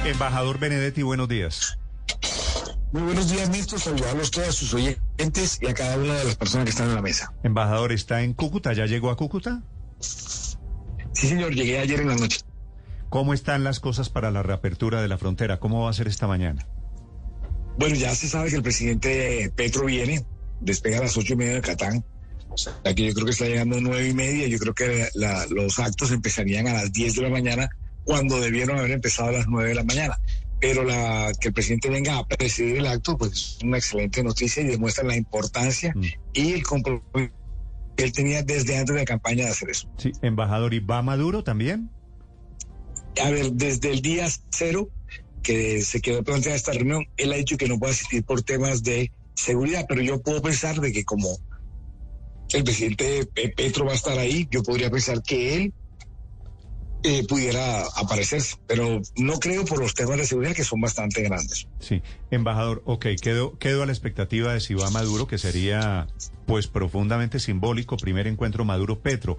Embajador Benedetti, buenos días. Muy buenos días, Néstor. Saludarlos a todos sus oyentes y a cada una de las personas que están en la mesa. Embajador, ¿está en Cúcuta? ¿Ya llegó a Cúcuta? Sí, señor. Llegué ayer en la noche. ¿Cómo están las cosas para la reapertura de la frontera? ¿Cómo va a ser esta mañana? Bueno, ya se sabe que el presidente Petro viene, despega a las 8:30 de Catán. O sea, que yo creo que está llegando a 9:30. Yo creo que los actos empezarían a las 10 de la mañana, cuando debieron haber empezado a las 9 de la mañana. Pero que el presidente venga a presidir el acto, pues es una excelente noticia y demuestra la importancia y el compromiso que él tenía desde antes de la campaña de hacer eso. Sí, embajador, ¿y va Maduro también? A ver, desde el día 0 que se quedó planteada esta reunión, él ha dicho que no puede asistir por temas de seguridad, pero yo puedo pensar de que como el presidente Petro va a estar ahí, yo podría pensar que él pudiera aparecerse, pero no creo por los temas de seguridad que son bastante grandes. Sí, embajador, ok, quedo a la expectativa de si va Maduro, que sería pues profundamente simbólico, primer encuentro Maduro-Petro.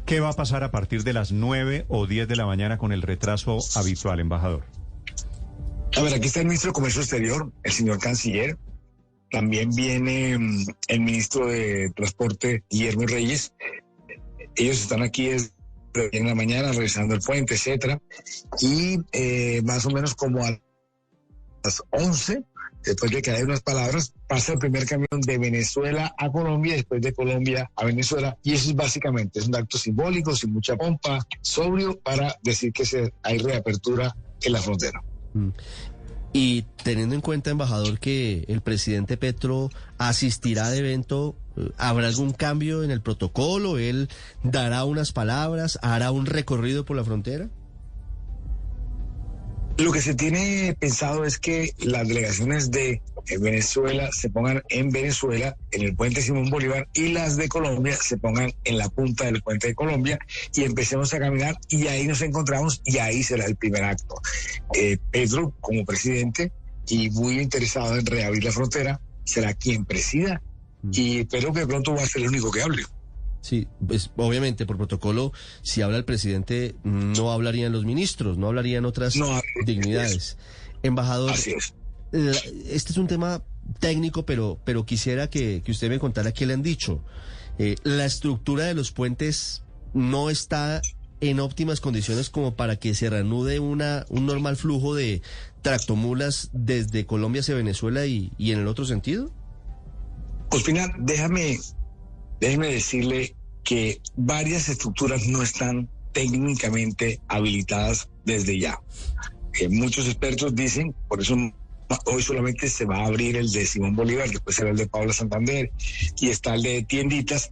¿Qué va a pasar a partir de las 9 o 10 de la mañana con el retraso habitual, embajador? A ver, aquí está el ministro de Comercio Exterior, el señor canciller. También viene el ministro de Transporte, Guillermo Reyes. Ellos están aquí en la mañana revisando el puente, etcétera. Y más o menos como a las 11, después de que hay unas palabras, pasa el primer camión de Venezuela a Colombia, después de Colombia a Venezuela. Y eso es un acto simbólico, sin mucha pompa, sobrio, para decir que hay reapertura en la frontera. Y teniendo en cuenta, embajador, que el presidente Petro asistirá al evento, ¿habrá algún cambio en el protocolo? ¿Él dará unas palabras? ¿Hará un recorrido por la frontera? Lo que se tiene pensado es que las delegaciones de Venezuela se pongan en Venezuela, en el puente Simón Bolívar, y las de Colombia se pongan en la punta del puente de Colombia, y empecemos a caminar, y ahí nos encontramos, y ahí será el primer acto. Petro, como presidente, y muy interesado en reabrir la frontera, será quien presida, y espero que pronto va a ser el único que hable. Sí, pues obviamente por protocolo, si habla el presidente, no hablarían los ministros, no hablarían otras dignidades. Embajador, así es. Este es un tema técnico, pero quisiera que usted me contara qué le han dicho. La estructura de los puentes no está en óptimas condiciones como para que se reanude un normal flujo de tractomulas desde Colombia hacia Venezuela y en el otro sentido. Ospina, déjeme decirle que varias estructuras no están técnicamente habilitadas desde ya. Muchos expertos dicen, por eso hoy solamente se va a abrir el de Simón Bolívar, después será el de Paula Santander, y está el de Tienditas,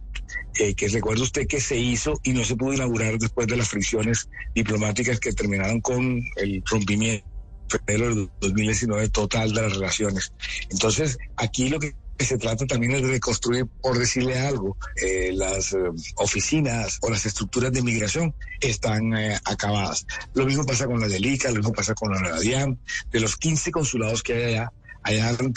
que recuerda usted que se hizo y no se pudo inaugurar después de las fricciones diplomáticas que terminaron con el rompimiento en febrero del 2019 total de las relaciones. Entonces, aquí lo que se trata también es de reconstruir, por decirle algo, las oficinas o las estructuras de migración están acabadas. Lo mismo pasa con la del ICA, lo mismo pasa con la DIAN. De los 15 consulados que hay allá dejaron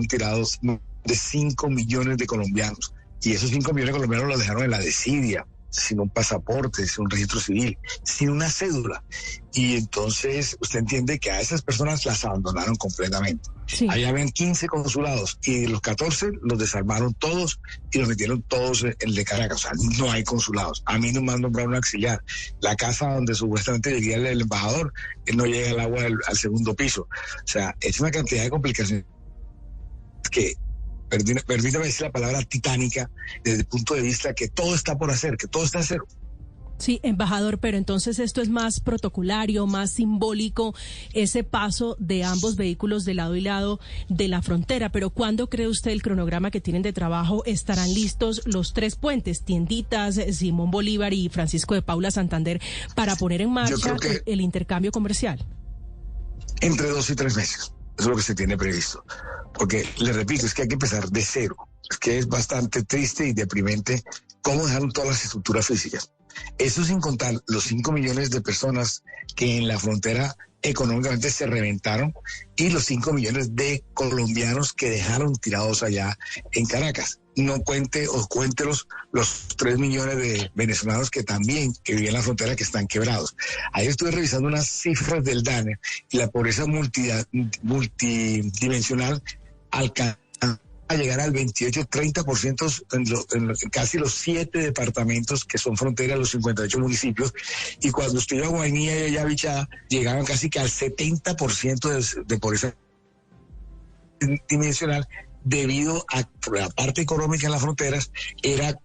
tirados de 5 millones de colombianos. Y esos 5 millones de colombianos los dejaron en la desidia, sin un pasaporte, sin un registro civil, sin una cédula. Y entonces usted entiende que a esas personas las abandonaron completamente. Sí. Allá habían 15 consulados y de los 14 los desarmaron todos y los metieron todos en el de Caracas. O sea, no hay consulados. A mí no me han nombrado un auxiliar. La casa donde supuestamente vivía el embajador, no llega el agua al segundo piso. O sea, es una cantidad de complicaciones que, permítame decir la palabra titánica, desde el punto de vista que todo está por hacer, que todo está a cero. Sí, embajador, pero entonces esto es más protocolario, más simbólico, ese paso de ambos vehículos de lado y lado de la frontera. Pero ¿cuándo cree usted el cronograma que tienen de trabajo estarán listos los 3 puentes, Tienditas, Simón Bolívar y Francisco de Paula Santander, para poner en marcha el intercambio comercial? Entre 2 y 3 meses. Eso es lo que se tiene previsto. Porque, le repito, es que hay que empezar de cero. Es que es bastante triste y deprimente cómo dejaron todas las estructuras físicas. Eso sin contar los 5 millones de personas que en la frontera económicamente se reventaron y los 5 millones de colombianos que dejaron tirados allá en Caracas. no cuente o cuente los 3 millones de venezolanos que viven en la frontera que están quebrados. Ahí estuve revisando unas cifras del DANE y la pobreza multidimensional alcanza a llegar al 28-30% en casi los 7 departamentos que son frontera de los 58 municipios, y cuando estuve a Guainía y Ayavichá llegaban casi que al 70% de pobreza dimensional, debido a la parte económica en las fronteras, era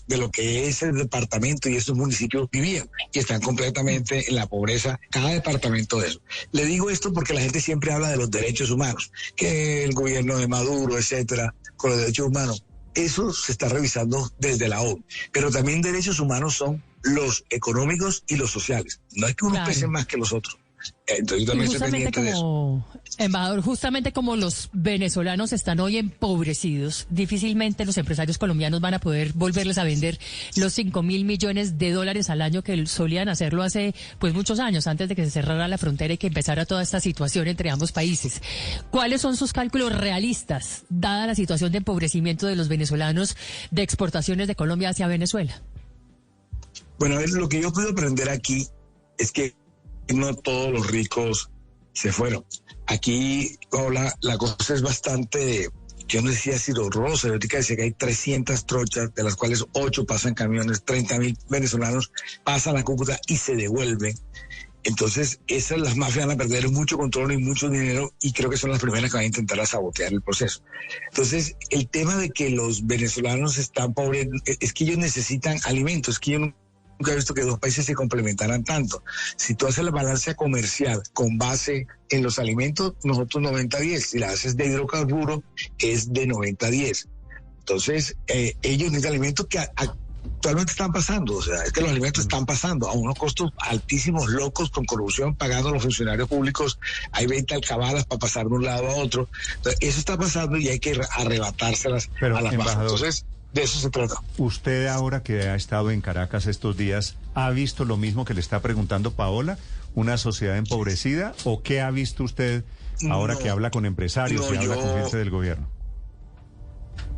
de lo que ese departamento y esos municipios vivían, y están completamente en la pobreza, cada departamento de eso. Le digo esto porque la gente siempre habla de los derechos humanos, que el gobierno de Maduro, etcétera, con los derechos humanos. Eso se está revisando desde la ONU, pero también derechos humanos son los económicos y los sociales. No es que unos pesen más que los otros. Entonces, yo también estoy pendiente de eso. Embajador, justamente como los venezolanos están hoy empobrecidos, difícilmente los empresarios colombianos van a poder volverles a vender los 5.000 millones de dólares al año que solían hacerlo hace pues muchos años, antes de que se cerrara la frontera y que empezara toda esta situación entre ambos países. ¿Cuáles son sus cálculos realistas, dada la situación de empobrecimiento de los venezolanos de exportaciones de Colombia hacia Venezuela? Bueno, a ver, lo que yo puedo aprender aquí es que no todos los ricos se fueron. Aquí la cosa es bastante, yo no decía si horrorosa, yo decía que hay 300 trochas, de las cuales 8 pasan camiones, 30.000 venezolanos pasan a Cúcuta y se devuelven. Entonces, esas las mafias van a perder mucho control y mucho dinero, y creo que son las primeras que van a intentar sabotear el proceso. Entonces, el tema de que los venezolanos están pobres, es que ellos necesitan alimentos, es que yo nunca he visto que dos países se complementaran tanto. Si tú haces la balanza comercial con base en los alimentos, nosotros 90-10. Si la haces de hidrocarburo, es de 90-10. Entonces, ellos necesitan alimentos que actualmente están pasando. O sea, es que los alimentos están pasando a unos costos altísimos, locos, con corrupción, pagando a los funcionarios públicos. Hay 20 alcabalas para pasar de un lado a otro. Entonces, eso está pasando y hay que arrebatárselas a las bajas. Entonces, de eso se trata. Usted, ahora que ha estado en Caracas estos días, ¿ha visto lo mismo que le está preguntando Paola? ¿Una sociedad empobrecida? ¿O qué ha visto usted ahora que habla con empresarios y habla con gente del gobierno?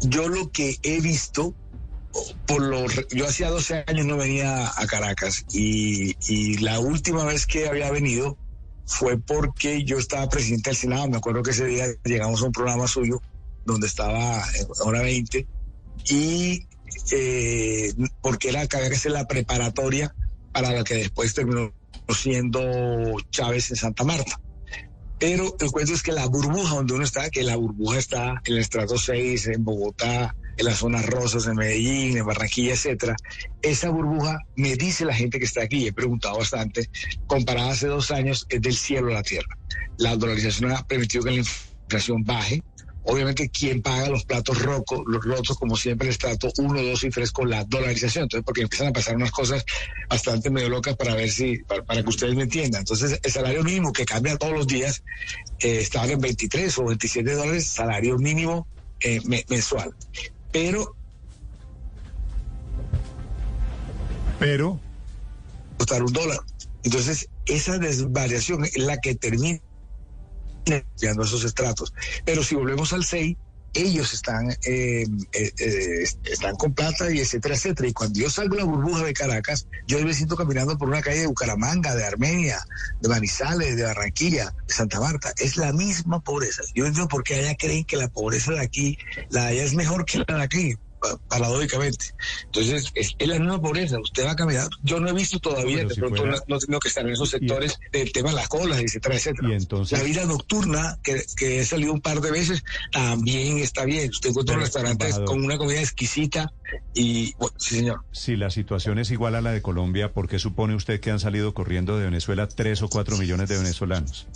Yo lo que he visto, yo hacía 12 años no venía a Caracas, y la última vez que había venido fue porque yo estaba presidente del Senado. Me acuerdo que ese día llegamos a un programa suyo donde estaba en hora 20, y porque había que hacer la preparatoria para la que después terminó siendo Chávez en Santa Marta. Pero el cuento es que la burbuja donde uno está, que la burbuja está en el estrato 6, en Bogotá, en las zonas rosas, en Medellín, en Barranquilla, etcétera. Esa burbuja, me dice la gente que está aquí, he preguntado bastante, comparada hace 2 años, es del cielo a la tierra. La dolarización ha permitido que la inflación baje. Obviamente, ¿quién paga los platos rotos, como siempre, el estrato 1, 2 y 3 con la dolarización? Entonces, porque empiezan a pasar unas cosas bastante medio locas para que ustedes me entiendan. Entonces, el salario mínimo, que cambia todos los días, estaba en 23 o 27 dólares, salario mínimo mensual. Pero costar $1. Entonces, esa desvariación es la que termina creando esos estratos. Pero si volvemos al 6, ellos están con plata y etcétera, etcétera. Y cuando yo salgo de la burbuja de Caracas, yo me siento caminando por una calle de Bucaramanga, de Armenia, de Manizales, de Barranquilla, de Santa Marta. Es la misma pobreza. Yo no entiendo por qué allá creen que la pobreza de aquí, la de allá es mejor que la de aquí, paradójicamente. Entonces, es la misma pobreza. Usted va a caminar. Yo no he visto todavía, de pronto no tengo que estar en esos sectores del tema de las colas, etcétera, etcétera. Y entonces, la vida nocturna, que he salido un par de veces, también está bien. Usted encuentra restaurantes con una comida exquisita y, bueno, sí, señor. Si la situación es igual a la de Colombia, ¿por qué supone usted que han salido corriendo de Venezuela 3 o 4 millones de venezolanos?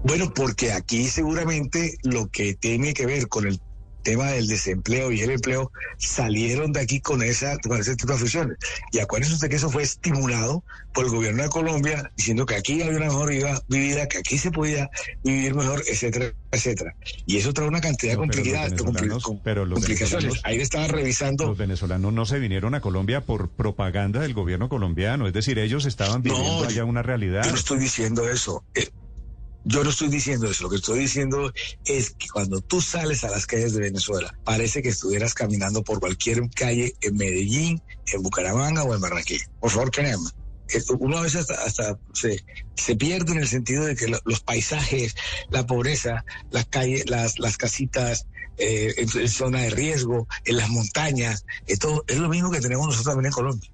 Bueno, porque aquí seguramente lo que tiene que ver con el tema del desempleo y el empleo, salieron de aquí con ese tipo de aficiones. Y acuérdense usted que eso fue estimulado por el gobierno de Colombia, diciendo que aquí había una mejor vida, que aquí se podía vivir mejor, etcétera, etcétera. Y eso trae una cantidad de complicaciones. Ahí estaba revisando. Los venezolanos no se vinieron a Colombia por propaganda del gobierno colombiano, es decir, ellos estaban viviendo allá una realidad. Yo no estoy diciendo eso. Yo no estoy diciendo eso, lo que estoy diciendo es que cuando tú sales a las calles de Venezuela, parece que estuvieras caminando por cualquier calle en Medellín, en Bucaramanga o en Barranquilla. Por favor, créanme. Uno a veces hasta se pierde en el sentido de que los paisajes, la pobreza, las calles, las casitas en zona de riesgo, en las montañas, esto es lo mismo que tenemos nosotros también en Colombia.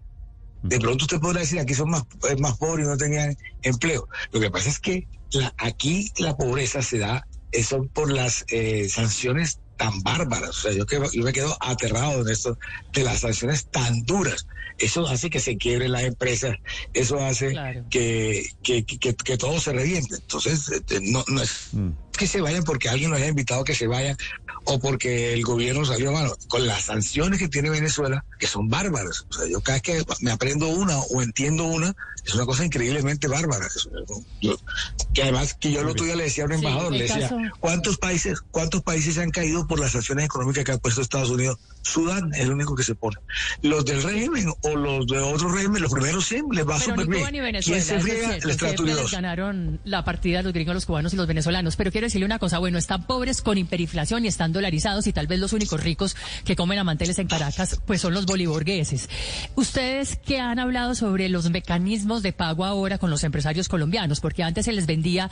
De pronto usted podrá decir aquí son más pobres y no tenían empleo. Lo que pasa es que aquí la pobreza se da eso por las sanciones tan bárbaras. O sea, yo me quedo aterrado en esto de las sanciones tan duras. Eso hace que se quiebren las empresas, eso hace que todo se reviente. Entonces, no es que se vayan porque alguien los haya invitado a que se vayan o porque el gobierno salió malo. Con las sanciones que tiene Venezuela, que son bárbaras. O sea, yo cada vez que me aprendo una o entiendo una, es una cosa increíblemente bárbara. Que además, que yo el otro día le decía a un embajador, le decía, ¿cuántos países se han caído por las sanciones económicas que ha puesto Estados Unidos? Sudán es el único que se pone. Los del régimen o los de otro régimen, los primeros 100 les va súper bien. ¿Quién se friega? El estrato unidos. Ganaron la partida los gringos, los cubanos y los venezolanos. Pero quiero decirle una cosa, bueno, están pobres con hiperinflación y están dolarizados y tal vez los únicos ricos que comen a manteles en Caracas pues son los boliburgueses. ¿Ustedes qué han hablado sobre los mecanismos de pago ahora con los empresarios colombianos? Porque antes se les vendía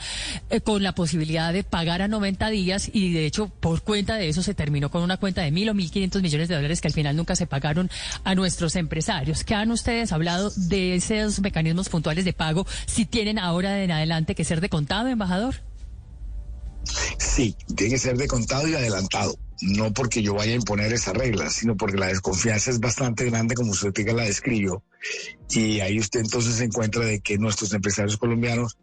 con la posibilidad de pagar a 90 días y de hecho por cuenta de eso se terminó con una cuenta de 1.000 o 1.500 millones de dólares que al final nunca se pagaron a nuestros empresarios. ¿Qué han ustedes hablado de esos mecanismos puntuales de pago? Si tienen ahora en adelante que ser de contado, embajador. Sí, tiene que ser de contado y adelantado. No porque yo vaya a imponer esa regla, sino porque la desconfianza es bastante grande, como usted la describió. Y ahí usted entonces se encuentra de que nuestros empresarios colombianos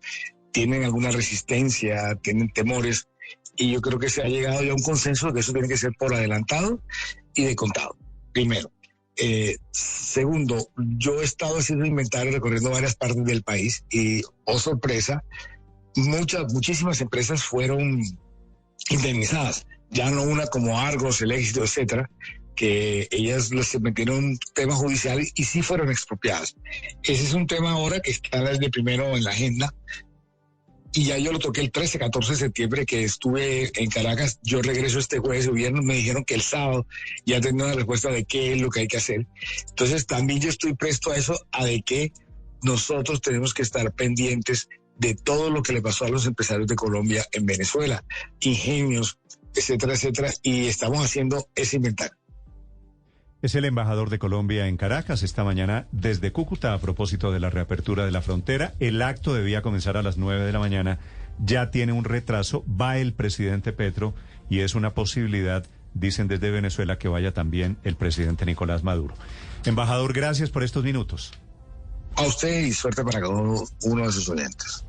tienen alguna resistencia, tienen temores. Y yo creo que se ha llegado ya a un consenso de que eso tiene que ser por adelantado y de contado, primero. Segundo, yo he estado haciendo inventario recorriendo varias partes del país y, oh sorpresa, muchísimas empresas fueron indemnizadas. Ya no una como Argos, El Éxito, etcétera, que ellas les metieron un tema judicial y sí fueron expropiadas. Ese es un tema ahora que está desde primero en la agenda. Y ya yo lo toqué el 13, 14 de septiembre que estuve en Caracas. Yo regreso este jueves de viernes, me dijeron que el sábado ya tenía una respuesta de qué es lo que hay que hacer. Entonces también yo estoy presto a eso, a de que nosotros tenemos que estar pendientes de todo lo que le pasó a los empresarios de Colombia en Venezuela, ingenios, etcétera, etcétera, y estamos haciendo ese inventario. Es el embajador de Colombia en Caracas esta mañana desde Cúcuta a propósito de la reapertura de la frontera. El acto debía comenzar a las 9 de la mañana, ya tiene un retraso, va el presidente Petro y es una posibilidad, dicen desde Venezuela, que vaya también el presidente Nicolás Maduro. Embajador, gracias por estos minutos. A usted y suerte para cada uno de sus oyentes.